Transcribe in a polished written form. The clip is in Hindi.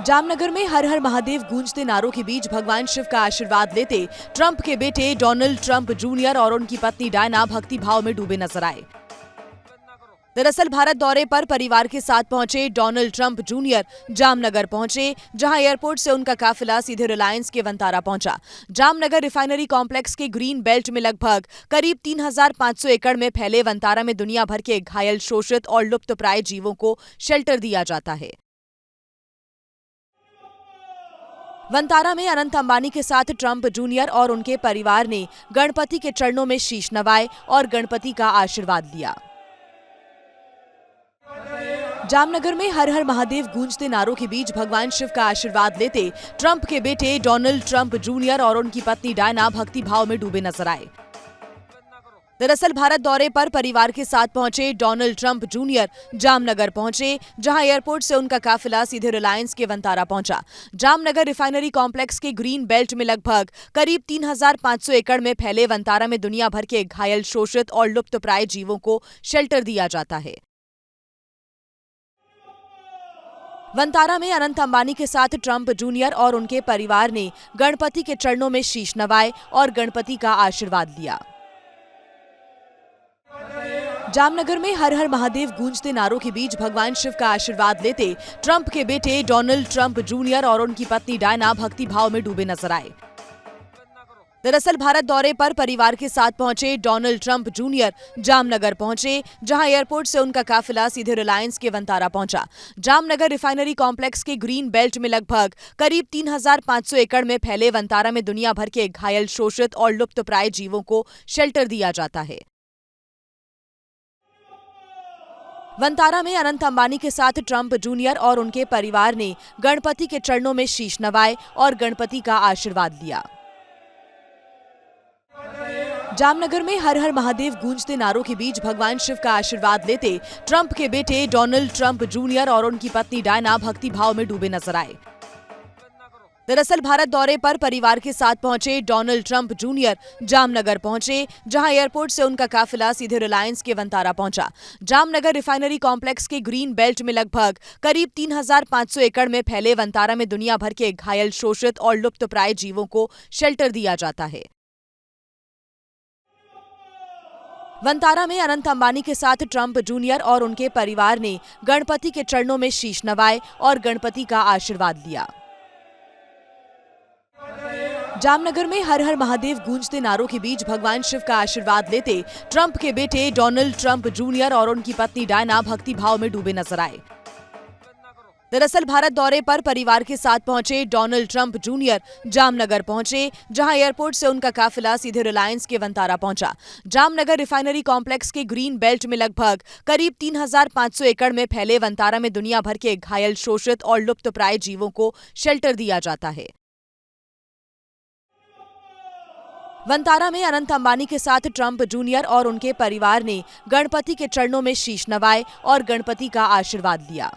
जामनगर में हर हर महादेव गूंजते नारों के बीच भगवान शिव का आशीर्वाद लेते ट्रंप के बेटे डोनाल्ड ट्रंप जूनियर और उनकी पत्नी डायना भक्ति भाव में डूबे नजर आए। दरअसल भारत दौरे पर परिवार के साथ पहुंचे डोनाल्ड ट्रंप जूनियर जामनगर पहुंचे, जहां एयरपोर्ट से उनका काफिला सीधे रिलायंस के वंतारा पहुंचा। जामनगर रिफाइनरी कॉम्प्लेक्स के ग्रीन बेल्ट में लगभग करीब 3,500 एकड़ में फैले वंतारा में दुनिया भर के घायल, शोषित और लुप्तप्राय जीवों को शेल्टर दिया जाता है। वंतारा में अनंत अंबानी के साथ ट्रंप जूनियर और उनके परिवार ने गणपति के चरणों में शीश नवाए और गणपति का आशीर्वाद लिया। जामनगर में हर हर महादेव गूंजते नारों के बीच भगवान शिव का आशीर्वाद लेते ट्रंप के बेटे डोनाल्ड ट्रंप जूनियर और उनकी पत्नी डायना भक्ति भाव में डूबे नजर आए। दरअसल भारत दौरे पर परिवार के साथ पहुंचे डोनाल्ड ट्रंप जूनियर जामनगर पहुंचे, जहां एयरपोर्ट से उनका काफिला सीधे रिलायंस के वंतारा पहुंचा। जामनगर रिफाइनरी कॉम्प्लेक्स के ग्रीन बेल्ट में लगभग करीब 3,500 एकड़ में फैले वंतारा में दुनिया भर के घायल, शोषित और लुप्तप्राय जीवों को शेल्टर दिया जाता है। वंतारा में अनंत अंबानी के साथ ट्रंप जूनियर और उनके परिवार ने गणपति के चरणों में शीश नवाए और गणपति का आशीर्वाद लिया। जामनगर में हर हर महादेव गूंजते नारों के बीच भगवान शिव का आशीर्वाद लेते ट्रंप के बेटे डोनाल्ड ट्रंप जूनियर और उनकी पत्नी डायना भक्ति भाव में डूबे नजर आए। दरअसल भारत दौरे पर परिवार के साथ पहुंचे डोनाल्ड ट्रंप जूनियर जामनगर पहुंचे, जहां एयरपोर्ट से उनका काफिला सीधे रिलायंस के वंतारा पहुंचा। जामनगर रिफाइनरी कॉम्प्लेक्स के ग्रीन बेल्ट में लगभग करीब 3,500 एकड़ में फैले वंतारा में दुनिया भर के घायल, शोषित और लुप्तप्राय जीवों को शेल्टर दिया जाता है। वंतारा में अनंत अंबानी के साथ ट्रंप जूनियर और उनके परिवार ने गणपति के चरणों में शीश नवाए और गणपति का आशीर्वाद लिया। जामनगर में हर हर महादेव गूंजते नारों के बीच भगवान शिव का आशीर्वाद लेते ट्रंप के बेटे डोनाल्ड ट्रंप जूनियर और उनकी पत्नी डायना भक्ति भाव में डूबे नजर आए। दरअसल भारत दौरे पर परिवार के साथ पहुंचे डोनाल्ड ट्रंप जूनियर जामनगर पहुंचे, जहां एयरपोर्ट से उनका काफिला सीधे रिलायंस के वंतारा पहुंचा। जामनगर रिफाइनरी कॉम्प्लेक्स के ग्रीन बेल्ट में लगभग करीब 3,500 एकड़ में फैले वंतारा में दुनिया भर के घायल, शोषित और लुप्तप्राय जीवों को शेल्टर दिया जाता है। वंतारा में अनंत अंबानी के साथ ट्रंप जूनियर और उनके परिवार ने गणपति के चरणों में शीश नवाए और गणपति का आशीर्वाद लिया। जामनगर में हर हर महादेव गूंजते नारों के बीच भगवान शिव का आशीर्वाद लेते ट्रंप के बेटे डोनाल्ड ट्रंप जूनियर और उनकी पत्नी डायना भक्ति भाव में डूबे नजर आए। दरअसल भारत दौरे पर परिवार के साथ पहुंचे डोनाल्ड ट्रंप जूनियर जामनगर पहुंचे, जहां एयरपोर्ट से उनका काफिला सीधे रिलायंस के वंतारा पहुंचा। जामनगर रिफाइनरी कॉम्प्लेक्स के ग्रीन बेल्ट में लगभग करीब 3,500 एकड़ में फैले वंतारा में दुनिया भर के घायल, शोषित और लुप्तप्राय जीवों को शेल्टर दिया जाता है। वंतारा में अनंत अंबानी के साथ ट्रंप जूनियर और उनके परिवार ने गणपति के चरणों में शीश नवाए और गणपति का आशीर्वाद लिया।